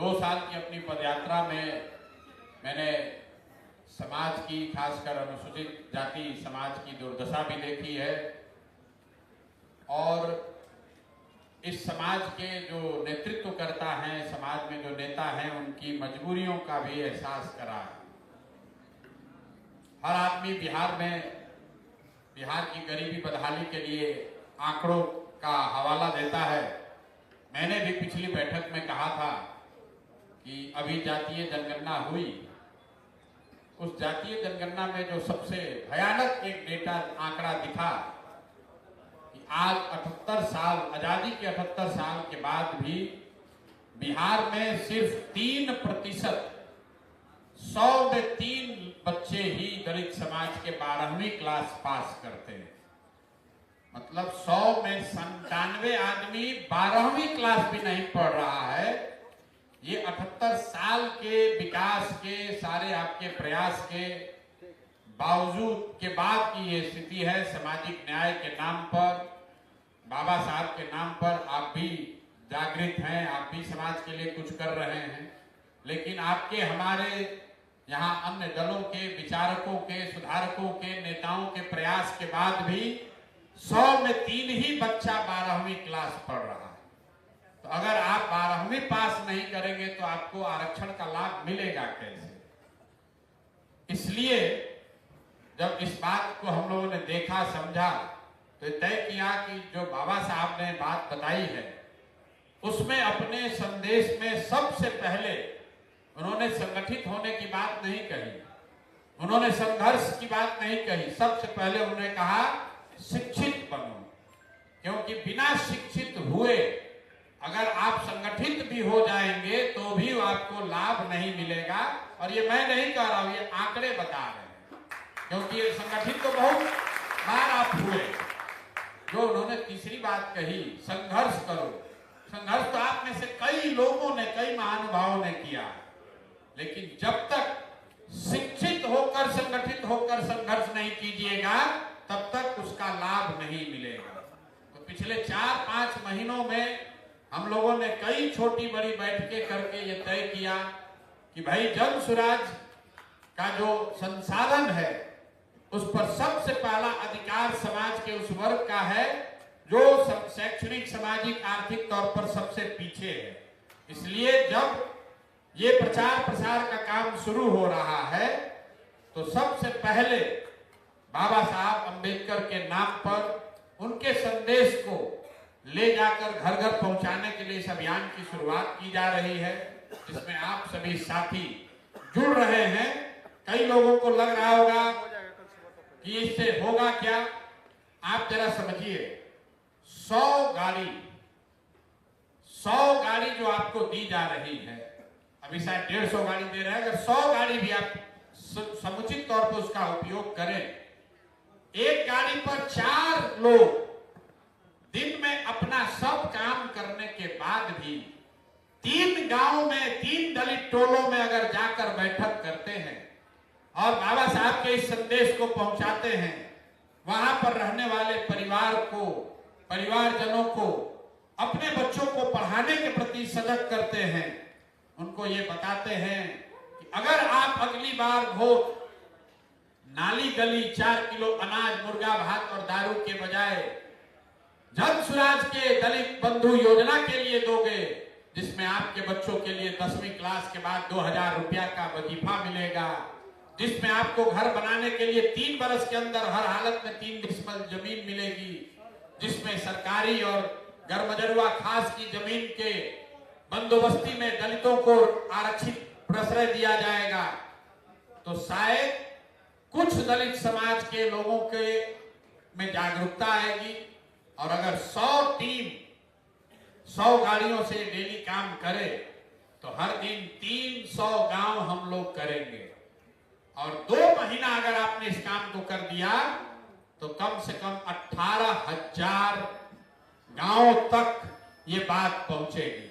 2 साल की अपनी पदयात्रा में मैंने समाज की, खासकर अनुसूचित जाति समाज की दुर्दशा भी देखी है और इस समाज के जो नेतृत्व करता है, समाज में जो नेता हैं, उनकी मजबूरियों का भी एहसास करा है। हर आदमी बिहार की गरीबी बदहाली के लिए आंकड़ों का हवाला देता है। मैंने भी पिछली बैठक में कहा था कि अभी जातीय जनगणना हुई, उस जातीय जनगणना में जो सबसे भयानक एक डेटा आंकड़ा दिखा कि आज 78 साल, आजादी के 78 साल के बाद भी बिहार में सिर्फ 3%, 100 में 3 बच्चे ही दलित समाज के 12वीं क्लास पास करते हैं। मतलब 100 में 97 आदमी 12वीं क्लास भी नहीं पढ़ रहा है। ये 78 साल के विकास के, सारे आपके प्रयास के बावजूद के बाद की ये स्थिति है। सामाजिक न्याय के नाम पर, बाबा साहब के नाम पर आप भी जागृत हैं, आप भी समाज के लिए कुछ कर रहे हैं, लेकिन आपके, हमारे यहाँ अन्य दलों के विचारकों के, सुधारकों के, नेताओं के प्रयास के बाद भी 100 में 3 ही बच्चा 12वीं क्लास पढ़ रहा है। तो अगर आप 12वीं पास नहीं करेंगे तो आपको आरक्षण का लाभ मिलेगा कैसे? इसलिए जब इस बात को हम लोगों ने देखा, समझा, तो तय किया कि जो बाबा साहब ने बात बताई है उसमें अपने संदेश में सबसे पहले उन्होंने संगठित होने की बात नहीं कही, उन्होंने संघर्ष की बात नहीं कही। सबसे पहले उन्होंने कहा शिक्षित बनो, क्योंकि बिना शिक्षित हुए अगर आप संगठित भी हो जाएंगे तो भी आपको लाभ नहीं मिलेगा। और ये मैं नहीं कह रहा हूं, ये आंकड़े बता रहे हैं, क्योंकि ये संगठित तो बहुत बार आप हुए। जो उन्होंने तीसरी बात कही, संघर्ष करो, संघर्ष तो आप में से कई लोगों ने, कई महानुभावों ने किया, लेकिन जब तक शिक्षित होकर, संगठित होकर संघर्ष नहीं कीजिएगा तब तक उसका लाभ नहीं मिलेगा। तो पिछले 4-5 महीनों में हम लोगों ने कई छोटी बड़ी बैठकें करके ये तय किया कि भाई जन सुराज का जो संसाधन है उस पर सबसे पहला अधिकार समाज के उस वर्ग का है जो शैक्षणिक, सामाजिक, आर्थिक तौर पर सबसे पीछे है। इसलिए जब ये प्रचार प्रसार का काम शुरू हो रहा है तो सबसे पहले बाबा साहब अंबेडकर के नाम पर उनके संदेश को ले जाकर घर घर पहुंचाने के लिए इस अभियान की शुरुआत की जा रही है, जिसमें आप सभी साथी जुड़ रहे हैं। कई लोगों को लग रहा होगा कि इससे होगा क्या। आप जरा समझिए, 100 गाड़ी जो आपको दी जा रही है, अभी शायद 150 गाड़ी दे रहे हैं, अगर 100 गाड़ी भी आप समुचित तौर पर उसका उपयोग करें, एक गाड़ी पर 4 लोग दिन में अपना सब काम करने के बाद भी 3 गांव में, 3 दलित टोलों में अगर जाकर बैठक करते हैं और बाबा साहब के इस संदेश को पहुंचाते हैं, वहां पर रहने वाले परिवार को, परिवारजनों को, अपने बच्चों को पढ़ाने के प्रति सजग करते हैं, उनको ये बताते हैं कि अगर आप अगली बार वोट नाली गली 4 किलो अनाज, मुर्गा भात और दारू के बजाय जन सुराज के दलित बंधु योजना के लिए दोगे, जिसमें आपके बच्चों के लिए 10वीं क्लास के बाद 2000 रुपया का वजीफा मिलेगा, जिसमें आपको घर बनाने के लिए 3 बरस के अंदर हर हालत में 3 डिसमिल जमीन मिलेगी, जिसमें सरकारी और गरमजरुआ खास की जमीन के बंदोबस्ती में दलितों को आरक्षित प्रश्रय दिया जाएगा, तो शायद कुछ दलित समाज के लोगों के में जागरूकता आएगी। और अगर 100 टीम 100 गाड़ियों से डेली काम करे तो हर दिन 300 गांव हम लोग करेंगे। और 2 महीना अगर आपने इस काम को कर दिया तो कम से कम 18,000 गांवों तक ये बात पहुंचेगी।